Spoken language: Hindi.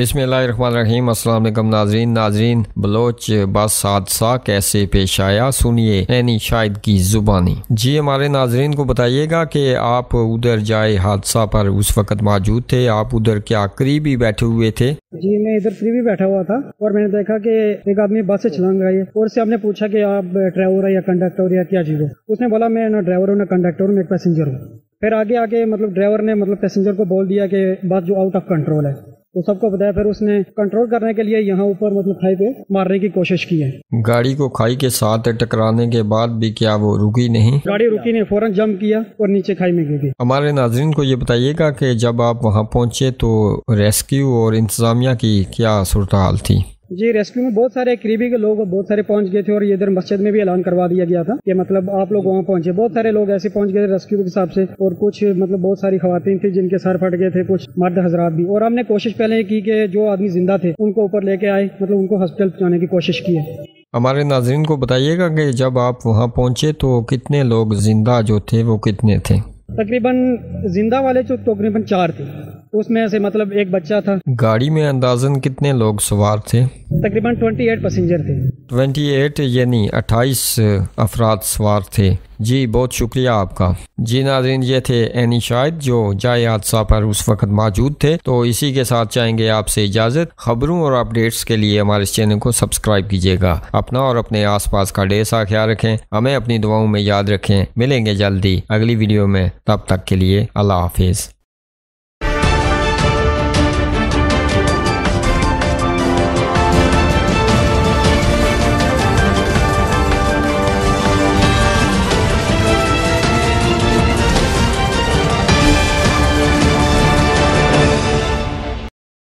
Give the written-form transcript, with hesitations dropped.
बिस्मिल्लाहिर्रहमानिर्रहीम। अस्सलाम वालेकुम नाजरीन बलोच बस हादसा कैसे पेश आया सुनिए एनी शाहिद की जुबानी। जी हमारे नाजरीन को बताइएगा कि आप उधर जाए हादसा पर उस वक्त मौजूद थे, आप उधर क्या करीब ही बैठे हुए थे? जी मैं इधर करीब ही बैठा हुआ था और मैंने देखा कि एक आदमी बस से छलांग लगाई और उससे हमने पूछा कि आप ड्राइवर है या कंडक्टर या क्या चीज़ हो। उसने बोला मैं ना ड्राइवर हूँ ना कंडक्टर हूँ, मैं एक पैसेंजर हूँ। फिर आगे आगे ड्राइवर ने पैसेंजर को बोल दिया कि बस जो आउट ऑफ कंट्रोल है, तो सबको बताया। फिर उसने कंट्रोल करने के लिए यहाँ ऊपर खाई पे मारने की कोशिश की है। गाड़ी को खाई के साथ टकराने के बाद भी क्या वो रुकी नहीं? गाड़ी रुकी नहीं, फौरन जंप किया और नीचे खाई में गिर गई। हमारे नाजरीन को ये बताइएगा कि जब आप वहाँ पहुँचे तो रेस्क्यू और इंतजामिया की क्या सूरत हाल थी? जी रेस्क्यू में बहुत सारे करीबी के लोग बहुत सारे पहुंच गए थे और ये इधर मस्जिद में भी ऐलान करवा दिया गया था कि आप लोग वहाँ पहुंचे। बहुत सारे लोग ऐसे पहुंच गए थे रेस्क्यू के हिसाब से और कुछ बहुत सारी खवातीन थी जिनके सर फट गए थे, कुछ मर्द हजरात भी। और हमने कोशिश पहले की कि जो आदमी जिंदा थे उनको ऊपर लेके आए, उनको हॉस्पिटल पहुँचाने की कोशिश की है। हमारे नाजरीन को बताइएगा कि जब आप वहाँ पहुँचे तो कितने लोग जिंदा जो थे वो कितने थे? तकरीबन जिंदा वाले जो तकरीबन 4 थे, उसमें से एक बच्चा था। गाड़ी में अंदाजन कितने लोग सवार थे? तकरीबन 28 पैसेंजर थे। 28 यानी 28 अफराद सवार थे। जी बहुत शुक्रिया आपका। जी नाज़रीन, ये थे एनी शाहिद जो जाए हादसा पर उस वक्त मौजूद थे। तो इसी के साथ चाहेंगे आपसे इजाज़त। खबरों और अपडेट्स के लिए हमारे इस चैनल को सब्सक्राइब कीजिएगा। अपना और अपने आसपास का ढेर सारा ख्याल रखें, हमें अपनी दुआओं में याद रखें। मिलेंगे जल्दी अगली वीडियो में, तब तक के लिए अल्लाह हाफिज़।